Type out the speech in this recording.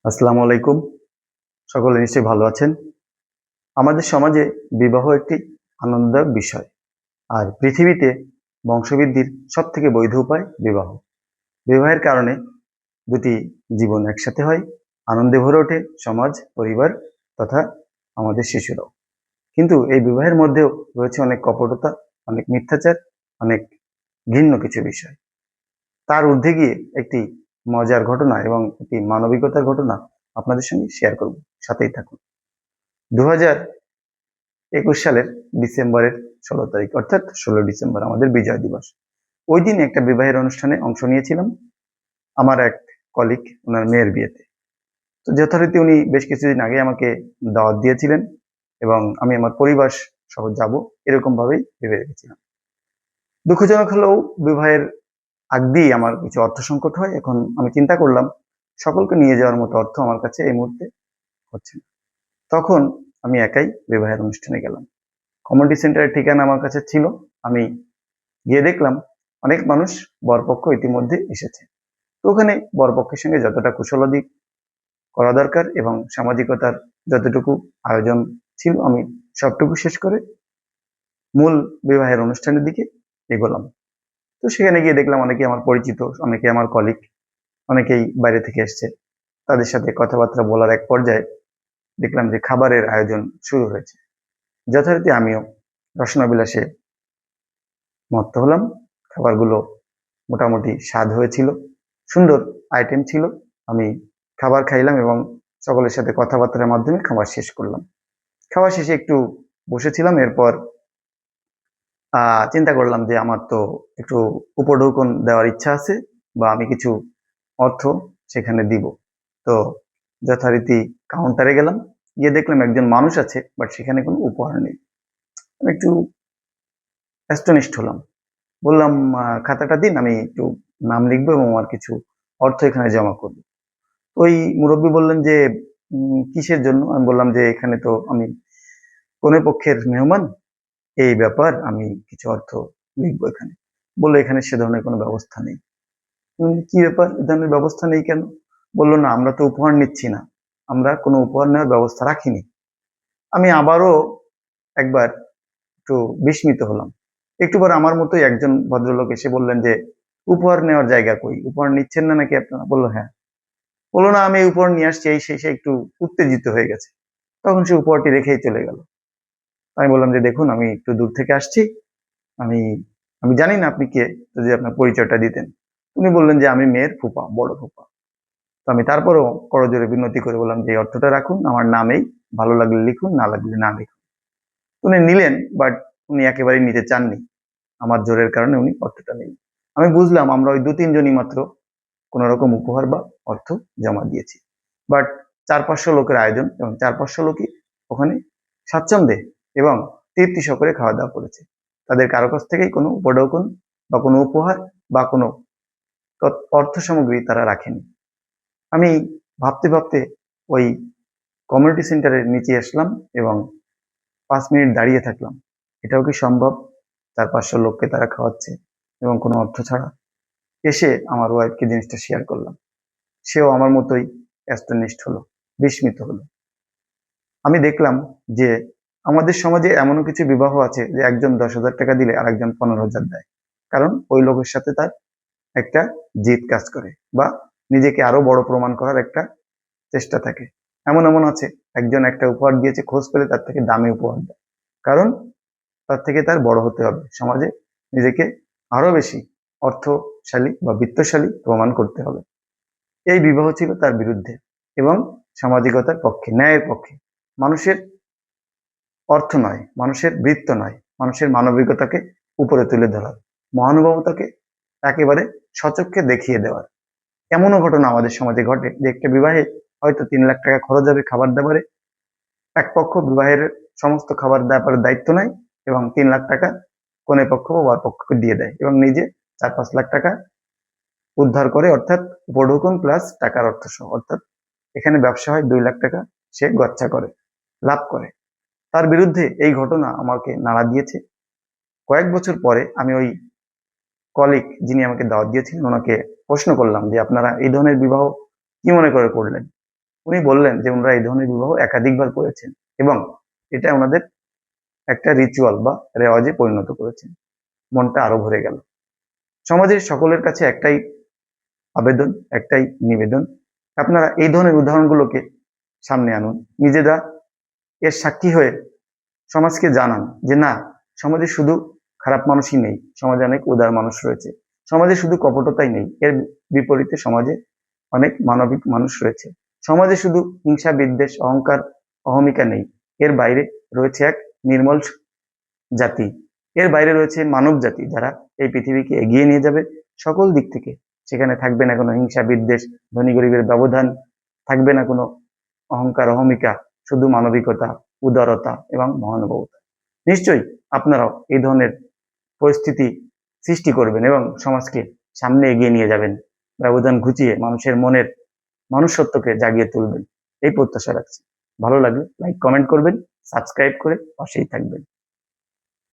আসসালামু আলাইকুম। সকলে নিশ্চয়ই ভালো আছেন। আমাদের সমাজে বিবাহ একটি আনন্দদায়ক বিষয়। আর পৃথিবীতে বংশবৃদ্ধির সবথেকে বৈধ উপায় বিবাহ। বিবাহের কারণে দুটি জীবন একসাথে হয়, আনন্দে ভরে ওঠে সমাজ, পরিবার তথা আমাদের শিশুরাও। কিন্তু এই বিবাহের মধ্যেও রয়েছে অনেক কপটতা, অনেক মিথ্যাচার, অনেক ঘৃণ্য কিছু বিষয়। তার ঊর্ধ্বে গিয়ে একটি মজার ঘটনা এবং একটি মানবিকতার ঘটনা আপনাদের সঙ্গে শেয়ার করব। সাথেই থাকুন। 2021 সালের ডিসেম্বরের 16 তারিখ অর্থাৎ 16 ডিসেম্বর আমাদের বিজয় দিবস। ওই দিন একটা বিবাহের অনুষ্ঠানে অংশ নিয়েছিলাম আমার এক কলিগ, ওনার মেয়ের বিয়েতে। তো যথারীতি উনি বেশ কিছুদিন আগে আমাকে দাওয়াত দিয়েছিলেন এবং আমি আমার পরিবার সহ যাব এরকম ভাবেই ভেবে রেখেছিলাম। দুঃখজনক হলেও বিবাহের আগ দিয়ে আমার কিছু অর্থ সংকট হয়। এখন আমি চিন্তা করলাম সকলকে নিয়ে যাওয়ার মতো অর্থ আমার কাছে এই মুহূর্তে হচ্ছে না। তখন আমি একাই বিবাহের অনুষ্ঠানে গেলাম। কমিউনিটি সেন্টারের ঠিকানা আমার কাছে ছিল। আমি গিয়ে দেখলাম অনেক মানুষ, বরপক্ষ ইতিমধ্যে এসেছে। তো ওখানে বরপক্ষের সঙ্গে যতটা কুশলাদি করা দরকার এবং সামাজিকতার যতটুকু আয়োজন ছিল আমি সবটুকু শেষ করে মূল বিবাহের অনুষ্ঠানের দিকে এগোলাম। তো সেখানে গিয়ে দেখলাম অনেকে আমার পরিচিত, অনেকে আমার কলিগ, অনেকেই বাইরে থেকে এসছে। তাদের সাথে কথাবার্তা বলার এক পর্যায়ে দেখলাম যে খাবারের আয়োজন শুরু হয়েছে। যথারীতি আমিও রসনাবিলাসে মত্ত হলাম। খাবারগুলো মোটামুটি স্বাদ হয়েছিল, সুন্দর আইটেম ছিল। আমি খাবার খাইলাম এবং সকলের সাথে কথাবার্তার মাধ্যমে খাবার শেষ করলাম। খাওয়া শেষে একটু বসেছিলাম। এরপর চিন্তা করলাম যে আমার তো একটু উপঢৌকন দেওয়ার ইচ্ছা আছে বা আমি কিছু অর্থ সেখানে দিব। তো যথারীতি কাউন্টারে গেলাম, গিয়ে দেখলাম একজন মানুষ আছে বাট সেখানে কোনো উপহার নেই। আমি একটু অ্যাস্টনিশড হলাম। বললাম, খাতাটা দিন, আমি একটু নাম লিখবো এবং আমার কিছু অর্থ এখানে জমা করবো। ওই মুরব্বী বললেন যে কিসের জন্য? আমি বললাম যে এখানে তো আমি কনে পক্ষের মেহমান, এই ব্যাপার, আমি কিছু অর্থ লিখবো এখানে। বললো এখানে সে ধরনের কোনো ব্যবস্থা নেই। কি ব্যাপার, এ ধরনের ব্যবস্থা নেই কেন? বললো না, আমরা তো উপহার নিচ্ছি না, আমরা কোনো উপহার নেওয়ার ব্যবস্থা রাখিনি। আমি আবারও একবার একটু বিস্মিত হলাম। একটু পর আমার মতোই একজন ভদ্রলোক এসে বললেন যে উপহার নেওয়ার জায়গা কই, উপহার নিচ্ছেন না নাকি আপনারা? বললো হ্যাঁ। বললো না, আমি এই উপহার নিয়ে আসছি। এই শেষে একটু উত্তেজিত হয়ে গেছে। তখন সে উপহারটি রেখেই চলে গেল। আমি বললাম যে দেখুন, আমি একটু দূর থেকে আসছি, আমি আমি জানি না আপনি কে, যদি আপনার পরিচয়টা দিতেন। উনি বললেন যে আমি মেয়ের ফুপা, বড় ফুপা। তো আমি তারপরও করজোরে বিনতি করে বললাম যে এই অর্থটা রাখুন, আমার নামেই, ভালো লাগলে লিখুন, না লাগলে না লিখুন। উনি নিলেন, বাট উনি একেবারেই নিতে চাননি। আমার জোরের কারণে উনি অর্থটা নিলেন। আমি বুঝলাম আমরা ওই 2-3 জনই মাত্র কোন রকম উপহার বা অর্থ জমা দিয়েছি। বাট 400-500 লোকের আয়োজন এবং 400-500 লোকই ওখানে স্বাচ্ছন্দ্যে এবং তৃপ্তি সহকারে খাওয়া দাওয়া করেছে। তাদের কারো কাছ থেকেই কোনো উপঢৌকন বা কোনো উপহার বা কোনো অর্থ সামগ্রী তারা রাখেনি। আমি ভাবতে ভাবতে ওই কমিউনিটি সেন্টারের নিচে আসলাম এবং 5 মিনিট দাঁড়িয়ে থাকলাম। এটাও কি সম্ভব? 400-500 লোককে তারা খাওয়াচ্ছে এবং কোনো অর্থ ছাড়া। এসে আমার ওয়াইফকে জিনিসটা শেয়ার করলাম। সেও আমার মতোই অ্যাস্টনিশড হলো, বিস্মিত হলো। আমি দেখলাম যে আমাদের সমাজে এমনও কিছু বিবাহ আছে যে একজন 10,000 টাকা দিলে আর একজন 15,000 দেয়। কারণ ওই লোকের সাথে তার একটা জিদ কাজ করে বা নিজেকে আরো বড় প্রমাণ করার একটা চেষ্টা থাকে। এমন এমন আছে, একজন একটা উপহার দিয়েছে, খোঁজ পেলে তার থেকে দামি উপহার দেয়। কারণ তার থেকে তার বড় হতে হবে, সমাজে নিজেকে আরো বেশি অর্থশালী বা বিত্তশালী প্রমাণ করতে হবে। এই বিবাহ ছিল তার বিরুদ্ধে এবং সামাজিকতার পক্ষে, ন্যায়ের পক্ষে। মানুষের অর্থ নয়, মানুষের বৃত্ত নয়, মানুষের মানবিকতাকে উপরে তুলে ধরার, মহানুভবতাকে একেবারে সচক্ষে দেখিয়ে দেওয়ার। এমনও ঘটনা আমাদের সমাজে ঘটে যে একটা বিবাহে হয়তো 3 লাখ টাকা খরচ হবে খাবার দাবারে, এক পক্ষ বিবাহের সমস্ত খাবার দাবারের দায়িত্ব নেয় এবং 3 লাখ টাকা কনে পক্ষ বা বর পক্ষকে দিয়ে দেয় এবং নিজে 4-5 লাখ টাকা উদ্ধার করে, অর্থাৎ উপঢৌকন প্লাস টাকার অর্থ সহ। অর্থাৎ এখানে ব্যবসা হয়, 2 লাখ টাকা সে গচ্ছা করে, লাভ করে। তার বিরুদ্ধে এই ঘটনা আমাকে নাড়া দিয়েছে। কয়েক বছর পরে আমি ওই কলিগ যিনি আমাকে দাওয়াত দিয়েছিলেন ওনাকে প্রশ্ন করলাম যে আপনারা এই ধরনের বিবাহ কি মনে করে করলেন? উনি বললেন যে ওনারা এই ধরনের বিবাহ একাধিকবার করেছেন এবং এটা ওনাদের একটা রিচুয়াল বা রেওয়াজে পরিণত করেছেন। মনটা আরো ভরে গেল। সমাজের সকলের কাছে একটাই আবেদন, একটাই নিবেদন, আপনারা এই ধরনের উদাহরণগুলোকে সামনে আনুন, নিজেরা এর সাক্ষী হয়ে সমাজকে জানান যে না, সমাজে শুধু খারাপ মানুষই নেই, সমাজে অনেক উদার মানুষ রয়েছে, সমাজে শুধু কপটতাই নেই, এর বিপরীতে সমাজে অনেক মানবিক মানুষ রয়েছে, সমাজে শুধু হিংসা বিদ্বেষ অহংকার অহমিকা নেই, এর বাইরে রয়েছে এক নির্মল জাতি, এর বাইরে রয়েছে মানব জাতি যারা এই পৃথিবীকে এগিয়ে নিয়ে যাবে সকল দিক থেকে। সেখানে থাকবে না কোনো হিংসা বিদ্বেষ, ধনী গরিবের ব্যবধান, থাকবে না কোনো অহংকার অহমিকা, শুধু মানবিকতা, উদারতা এবং মহানুভবতা। নিশ্চয়ই আপনারাও এই ধরনের পরিস্থিতি সৃষ্টি করবেন এবং সমাজকে সামনে এগিয়ে নিয়ে যাবেন, ব্যবধান ঘুচিয়ে মানুষের মনের মনুষ্যত্বকে জাগিয়ে তুলবেন, এই প্রত্যাশা রাখছি। ভালো লাগলে লাইক কমেন্ট করবেন, সাবস্ক্রাইব করে পাশেই থাকবেন।